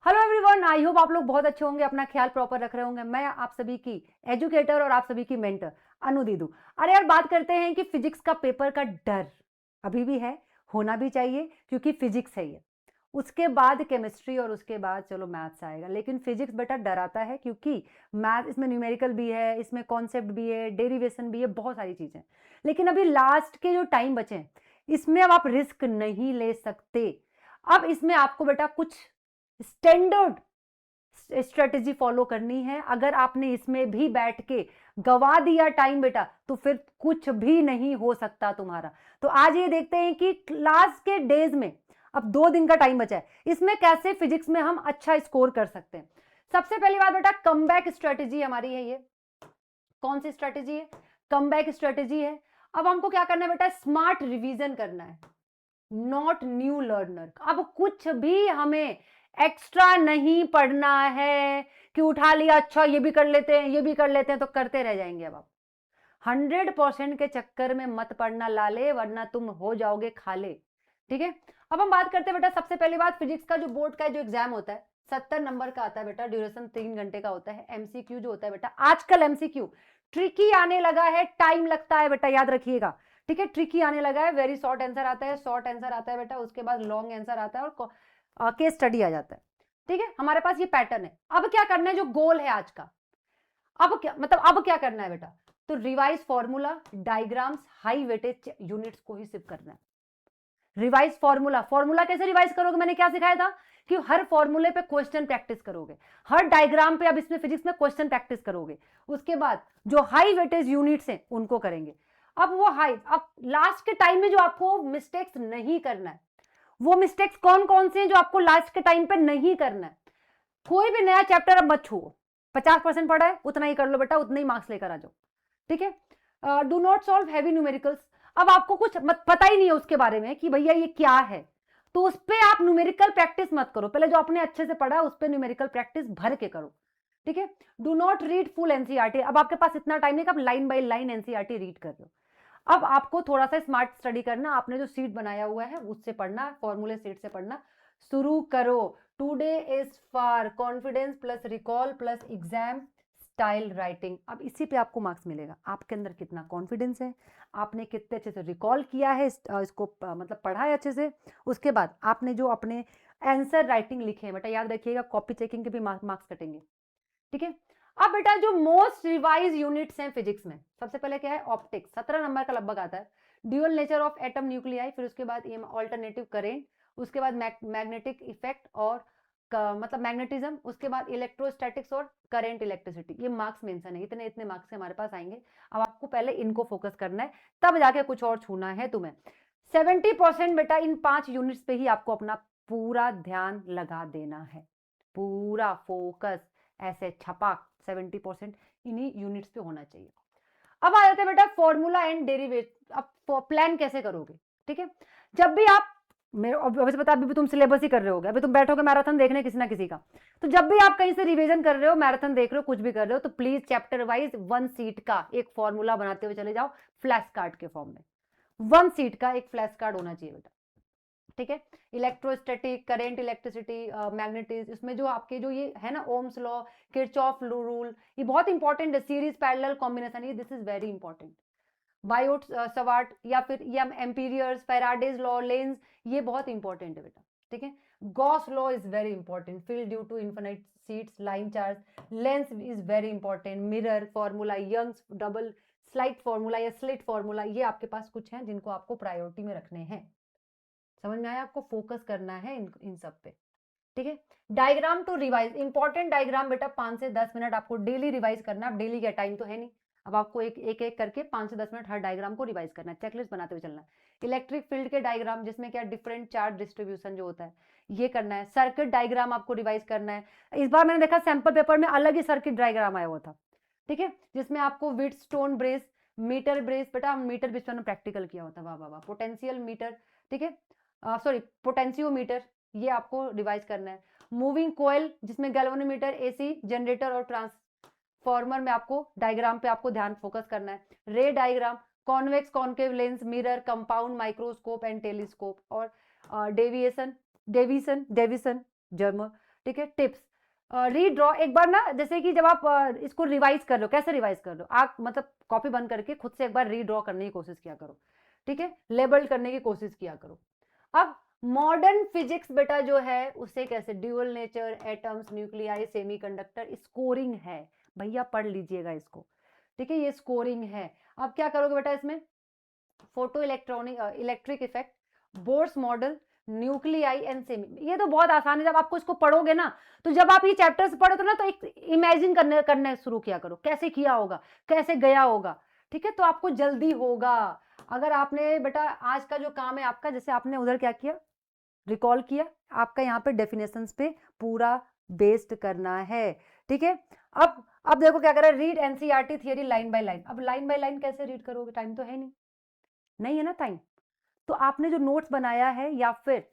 Hello everyone, I hope आप लोग बहुत अच्छे होंगे, अपना ख्याल प्रॉपर रख रहे होंगे। मैं आप सभी की एजुकेटर और आप सभी की मेंटर अनु दीदू। अरे यार, बात करते हैं कि फिजिक्स का पेपर का डर अभी भी है, होना भी चाहिए क्योंकि फिजिक्स है ये। उसके बाद केमिस्ट्री और उसके बाद चलो मैथ्स आएगा, लेकिन फिजिक्स बेटा डराता है क्योंकि मैथ इसमें न्यूमेरिकल भी है, इसमें कॉन्सेप्ट भी है, डेरिवेशन भी है, बहुत सारी चीजें। लेकिन अभी लास्ट के जो टाइम बचे हैं इसमें अब आप रिस्क नहीं ले सकते। अब इसमें आपको बेटा कुछ स्टैंडर्ड स्ट्रेटेजी फॉलो करनी है। अगर आपने इसमें भी बैठ के गवा दिया टाइम बेटा, तो फिर कुछ भी नहीं हो सकता तुम्हारा। तो आज ये देखते हैं कि क्लास के डेज में अब 2 दिन का टाइम बचा है, इसमें कैसे फिजिक्स में हम अच्छा स्कोर कर सकते हैं। सबसे पहली बात बेटा, कमबैक स्ट्रेटेजी हमारी है। ये कौन सी स्ट्रेटेजी है? कमबैक स्ट्रेटेजी है। अब हमको क्या करना है बेटा? स्मार्ट रिवीजन करना है, नॉट न्यू लर्नर। अब कुछ भी हमें एक्स्ट्रा नहीं पढ़ना है कि उठा लिया, अच्छा ये भी कर लेते हैं, ये भी कर लेते हैं, तो करते रह जाएंगे। अब आप 100% के चक्कर में मत पढ़ना लाले, वरना तुम हो जाओगे खाले। ठीक है, अब हम बात करते हैं बेटा। सबसे पहली बात, फिजिक्स का जो बोर्ड का जो एग्जाम होता है 70 नंबर का आता है बेटा, ड्यूरेशन 3 घंटे का होता है। एमसीक्यू जो होता है बेटा, आजकल एमसीक्यू ट्रिकी आने लगा है, टाइम लगता है बेटा, याद रखिएगा। ठीक है, ट्रिकी आने लगा है, वेरी शॉर्ट आंसर आता है, शॉर्ट आंसर आता है बेटा, उसके बाद लॉन्ग आंसर आता है और केस स्टडी आ जाता है। ठीक है, हमारे पास ये पैटर्न है। अब क्या करना है, जो गोल है आज का, अब क्या मतलब, अब क्या करना है बेटा? तो revise formula, diagrams, high weightage units को ही सिर्फ करना है। रिवाइज फॉर्मूला, फॉर्मूला कैसे रिवाइज करोगे? मैंने क्या सिखाया था कि हर फॉर्मूले पे क्वेश्चन प्रैक्टिस करोगे, हर डायग्राम पे अब इसमें फिजिक्स में क्वेश्चन प्रैक्टिस करोगे। उसके बाद जो हाई वेटेज यूनिट्स हैं उनको करेंगे। अब वो हाई, अब लास्ट के टाइम में जो आपको मिस्टेक्स नहीं करना है, वो मिस्टेक्स कौन कौन से हैं जो आपको लास्ट के टाइम पे नहीं करना है? कोई भी नया चैप्टर अब मत छुओ। 50% पढ़ा है, उतना ही कर लो बेटा, उतने ही मार्क्स लेकर आ जाओ। ठीक है, do not solve heavy numericals. अब आपको कुछ पता ही नहीं है उसके बारे में कि भैया ये क्या है, तो उस पर आप न्यूमेरिकल प्रैक्टिस मत करो। पहले जो आपने अच्छे से पढ़ा उस पर न्यूमेरिकल प्रैक्टिस भर के करो। ठीक है, do not read full NCERT. अब आपके पास इतना टाइम नहीं कि आप line by line NCERT read कर रहे हो। अब आपको थोड़ा सा स्मार्ट स्टडी करना, आपने जो सीट बनाया हुआ है उससे पढ़ना, फॉर्मूले सीट से पढ़ना शुरू करो। Today is for confidence plus recall plus exam style writing. अब इसी पे आपको मार्क्स मिलेगा, आपके अंदर कितना कॉन्फिडेंस है, आपने कितने अच्छे से रिकॉल किया है, इसको मतलब पढ़ा है अच्छे से। उसके बाद आपने जो अपने आंसर राइटिंग लिखे हैं बेटा, याद रखिएगा, कॉपी चेकिंग के भी मार्क्स कटेंगे। ठीक है, अब बेटा जो मोस्ट रिवाइज यूनिट्स हैं फिजिक्स में, सबसे पहले क्या है? ऑप्टिक्स, 17 नंबर का लगभग आता है। Dual nature of atom nuclei, फिर उसके बाद ऑल्टरनेटिव करेंट, उसके बाद मैग्नेटिक इफेक्ट और मतलब मैग्नेटिज्म, उसके बाद इलेक्ट्रोस्टैटिक्स और करंट इलेक्ट्रिसिटी। ये मार्क्स मेंशन है, इतने इतने मार्क्स हमारे पास आएंगे। अब आपको पहले इनको फोकस करना है, तब जाके कुछ और छूना है तुम्हें। 70% बेटा इन 5 यूनिट्स पे ही आपको अपना पूरा ध्यान लगा देना है, पूरा फोकस ऐसे छपाक 70% इन्हीं यूनिट्स पे होना चाहिए। अब आ जाते हैं बेटा फॉर्मूला एंड डेरिवेट। अब प्लान कैसे करोगे? ठीक है, जब भी आप, मेरे ऑब्वियस पता, अभी भी तुम सिलेबस ही कर रहे होगे, अभी तुम बैठोगे मैराथन देखने किसी ना किसी का, तो जब भी आप कहीं से रिवीजन कर रहे हो, मैराथन देख रहे हो, कुछ भी कर रहे हो, तो प्लीज चैप्टर वाइज 1 सीट का एक फॉर्मूला बनाते हुए चले जाओ, फ्लैश कार्ड के फॉर्म में। 1 सीट का एक फ्लैश कार्ड होना चाहिए बेटा। ठीक है, इलेक्ट्रोस्टैटिक, करंट इलेक्ट्रिसिटी, मैग्नेटिज, इसमें जो आपके जो ये है ना, ओम्स लॉ, किरचॉफ रूल, ये बहुत इंपॉर्टेंट है। सीरीज पैरेलल कॉम्बिनेशन, ये this is very important. Biot Savart या फिर ये एम्पीरियर्स, फैराडेज लॉ, लेंस, ये बहुत इंपॉर्टेंट है बेटा। ठीक है, Gauss law is very important, field due to infinite sheets, line charge, lens is very important, mirror formula, Young's double slit formula या स्लिट फॉर्मूला, ये आपके पास कुछ हैं जिनको आपको प्रायोरिटी में रखने हैं। समझ में आया? आपको फोकस करना है इन सब पे। ठीक है, diagram to revise, important diagram बेटा 5 से 10 मिनट आपको डेली रिवाइज करना है। अब डेली का टाइम तो है नहीं, अब आपको एक एक करके 5 से 10 मिनट हर डायग्राम को रिवाइज करना है, चेकलिस्ट बनाते हुए चलना है। इलेक्ट्रिक फील्ड के डायग्राम, जिसमें क्या डिफरेंट चार्ज डिस्ट्रीब्यूशन जो होता है, ये करना है। सर्किट डायग्राम आपको रिवाइज करना है। इस बार मैंने देखा सैंपल पेपर में अलग ही सर्किट डायग्राम आया हुआ था। ठीक है, जिसमें आपको व्हीटस्टोन ब्रेस, मीटर ब्रेस, बेटा मीटर ब्रेस में प्रैक्टिकल किया होता है, वाह वाह वाह, पोटेंशियल मीटर, ठीक है, सॉरी पोटेंशियोमीटर, ये आपको रिवाइज करना है। मूविंग कोयल, जिसमें गैल्वेनोमीटर, एसी जनरेटर और ट्रांसफॉर्मर में आपको डायग्राम पे आपको ध्यान फोकस करना है। रे diagram, convex concave lens, mirror, compound, microscope and telescope, और डेविएशन डेविसन डेविसन जर्म, ठीक है, टिप्स, रीड ड्रॉ एक बार ना, जैसे कि जब आप इसको रिवाइज कर लो, कैसे रिवाइज कर लो आप, मतलब कॉपी बंद करके खुद से एक बार रीड्रॉ करने की कोशिश किया करो, ठीक है, लेबल करने की कोशिश किया करो। अब मॉडर्न फिजिक्स बेटा जो है उसे कैसे, dual nature, atoms, nuclei, semiconductor, scoring है, भैया पढ़ लीजिएगा इसको, ठीक है, ये स्कोरिंग है। अब क्या करोगे बेटा इसमें, photo electronic electric effect, Bohr's model, nuclei and semi, ये तो बहुत आसान है, जब आपको इसको पढ़ोगे ना, तो जब आप ये चैप्टर्स पढ़ो तो ना, तो एक इमेजिन करने शुरू किया करो, कैसे किया होगा, कैसे गया होगा, ठीक है, तो आपको जल्दी होगा। अगर आपने बेटा आज का जो काम है आपका, जैसे आपने उधर क्या किया, रिकॉल किया, आपका यहाँ पे डेफिनेशंस पे पूरा बेस्ड करना है, ठीक है। अब देखो क्या कर रहा है, read NCERT theory line by line. अब लाइन बाय लाइन कैसे रीड करोगे, टाइम तो है नहीं, नहीं है ना टाइम, तो आपने जो नोट्स बनाया है या फिर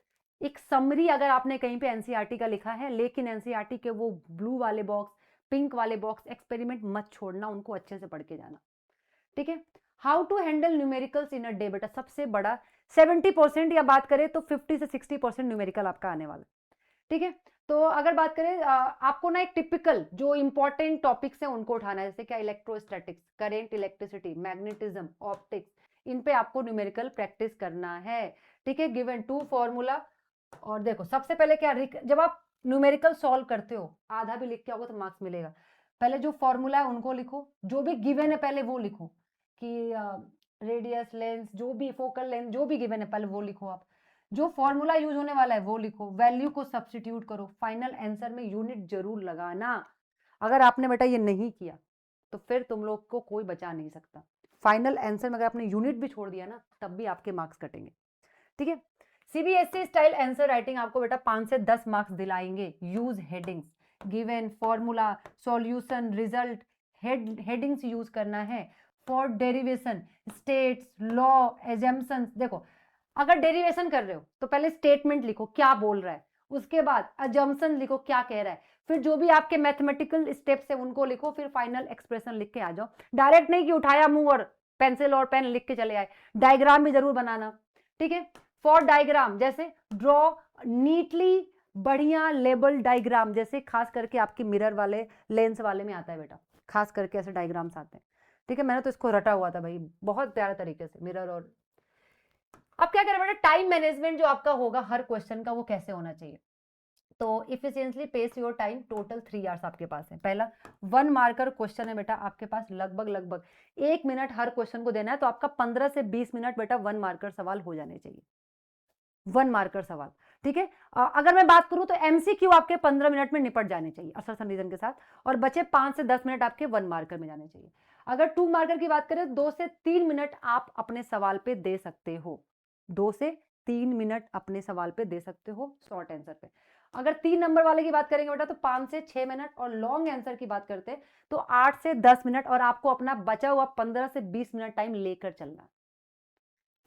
एक समरी अगर आपने कहीं पे एनसीईआरटी का लिखा है, लेकिन एनसीईआरटी के वो ब्लू वाले बॉक्स, पिंक वाले बॉक्स, एक्सपेरिमेंट मत छोड़ना, उनको अच्छे से पढ़ के जाना, ठीक है। How to handle numericals in a day, बेटा सबसे बड़ा 70% या बात करें तो 50 से 60% न्यूमेरिकल आपका आने वाला, ठीक है। तो अगर बात करें आपको ना एक टिपिकल जो इंपॉर्टेंट टॉपिक्स हैं उनको उठाना है, जैसे क्या electrostatics, current, electricity, magnetism, optics, इन पे आपको न्यूमेरिकल प्रैक्टिस करना है, ठीक है। गिवन टू फॉर्मूला, और देखो सबसे पहले क्या, जब आप न्यूमेरिकल सॉल्व करते हो, आधा भी लिख के आओगे तो मार्क्स मिलेगा, पहले जो फॉर्मूला है उनको लिखो, जो भी गिवन है पहले वो लिखो, कि रेडियस, लेंस, जो भी फोकल लेंथ जो भी गिवन है पहले वो लिखो, आप जो फॉर्मूला यूज होने वाला है वो लिखो, वैल्यू को सब्स्टिट्यूट करो, फाइनल आंसर में यूनिट जरूर लगाना। अगर आपने बेटा ये नहीं किया तो फिर तुम लोग को कोई बचा नहीं सकता, फाइनल आंसर में अगर आपने यूनिट भी छोड़ दिया ना तब भी आपके मार्क्स कटेंगे, ठीक है। सीबीएसई स्टाइल आंसर राइटिंग आपको बेटा 5 से 10 मार्क्स दिलाएंगे। Use headings, given, formula, solution, result, headings use करना है। For derivation, states, law, assumptions, देखो अगर डेरिवेशन कर रहे हो तो पहले स्टेटमेंट लिखो क्या बोल रहा है, उसके बाद अजम्पशन लिखो क्या कह रहा है, फिर जो भी आपके मैथमेटिकल स्टेप्स है उनको लिखो, फिर फाइनल एक्सप्रेशन लिख के आ जाओ। डायरेक्ट नहीं कि उठाया मुंह और पेंसिल और पेन लिख के चले आए, डायग्राम भी जरूर बनाना, ठीक है। फॉर डायग्राम जैसे ड्रॉ नीटली बढ़िया लेबल डायग्राम, जैसे खास करके आपके मिरर वाले, लेंस वाले में आता है बेटा, खास करके ऐसे डायग्राम्स आते हैं, ठीक है। मैंने तो इसको रटा हुआ था भाई बहुत प्यारे तरीके से, मिरर और। अब क्या करें बेटा, टाइम मैनेजमेंट जो आपका होगा हर क्वेश्चन का वो कैसे होना चाहिए, तो efficiently pace your time, total 3 hours आपके पास है। पहला 1 मार्कर क्वेश्चन है बेटा आपके पास, लगभग 1 मिनट हर क्वेश्चन को देना है, तो आपका 15 से 20 मिनट बेटा 1 मार्कर सवाल हो जाने चाहिए, 1 मार्कर सवाल, ठीक है। अगर मैं बात करूं तो एमसीक्यू आपके 15 मिनट में निपट जाने चाहिए असर्शन रीजन के साथ, और बचे 5 से 10 मिनट आपके 1 मार्कर में जाने चाहिए। अगर 2 मार्कर की बात करें 2 से 3 मिनट आप अपने सवाल पे दे सकते हो, 2 से 3 मिनट अपने सवाल पे दे सकते हो शॉर्ट आंसर पे। अगर 3 नंबर वाले की बात करेंगे बेटा तो 5 से 6 मिनट, और लॉन्ग आंसर की बात करते हैं तो 8 से 10 मिनट, और आपको अपना बचा हुआ 15 से 20 मिनट टाइम लेकर चलना,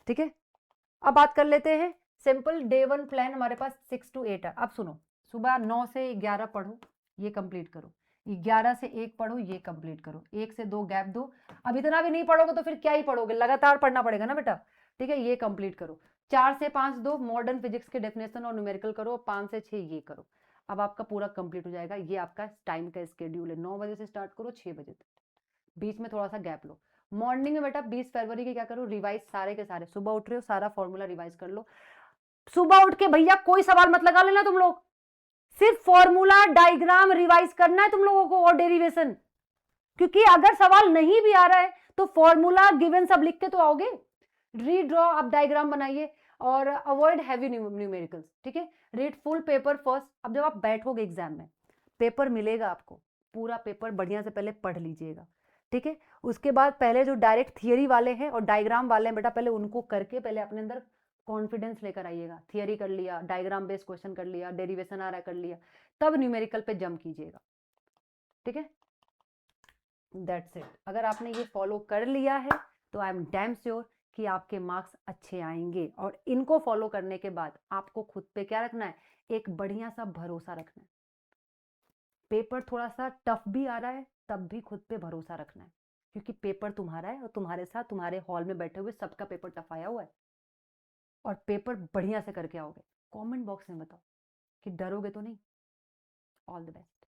ठीक है। अब बात कर लेते हैं सिंपल डे 1 प्लान, हमारे पास 6 to 8 है। अब सुनो, सुबह 9 से 11 पढ़ो, ये कंप्लीट करो, 11 से 1 पढ़ो, ये कंप्लीट करो, 1 से 2 गैप दो। अब इतना भी नहीं पढ़ोगे तो फिर क्या ही पढ़ोगे, लगातार पढ़ना पड़ेगा ना बेटा, ठीक है, ये कंप्लीट करो। 4 से 5 दो, मॉडर्न फिजिक्स के डेफिनेशन और न्यूमेरिकल करो, 5 से 6 ये करो। अब आपका पूरा कंप्लीट हो जाएगा, ये आपका टाइम का स्केड्यूल है, 9 बजे से स्टार्ट करो 6 बजे तक, बीच में थोड़ा सा गैप लो। मॉर्निंग में बेटा 20 फरवरी के क्या करो, रिवाइज सारे के सारे, सुबह उठ रहे हो सारा फॉर्मूला रिवाइज कर लो। सुबह उठ के भैया कोई सवाल मत लगा लेना तुम लोग, सिर्फ फॉर्मूला डायग्राम रिवाइज करना है तुम लोगों को, और डेरिवेशन, क्योंकि अगर सवाल नहीं भी आ रहा है तो फॉर्मूला गिवन सब लिख के तो आओगे। रीड्रॉ, आप डायग्राम बनाइए, और अवॉइड हैवी न्यूमेरिकल्स, ठीक है। Read full paper first. अब जब आप बैठोगे एग्जाम में, पेपर मिलेगा आपको, पूरा पेपर बढ़िया से पहले पढ़ लीजिएगा, ठीक है। उसके बाद पहले जो डायरेक्ट थियरी वाले हैं और डायग्राम वाले हैं बेटा, पहले उनको करके पहले अपने अंदर कॉन्फिडेंस लेकर आइएगा। थियरी कर लिया, डायग्राम बेस्ड क्वेश्चन कर लिया, डेरिवेशन आ रहा है कर लिया, तब न्यूमेरिकल पे जंप कीजिएगा, ठीक है। That's it. अगर आपने ये फॉलो कर लिया है तो आई एम डैम श्योर कि आपके मार्क्स अच्छे आएंगे, और इनको फॉलो करने के बाद आपको खुद पे क्या रखना है, एक बढ़िया सा भरोसा रखना है। पेपर थोड़ा सा टफ भी आ रहा है तब भी खुद पे भरोसा रखना है, क्योंकि पेपर तुम्हारा है और तुम्हारे साथ तुम्हारे हॉल में बैठे हुए सबका पेपर टफ आया हुआ है, और पेपर बढ़िया से करके आओगे। कमेंट बॉक्स में बताओ कि डरोगे तो नहीं। All the best.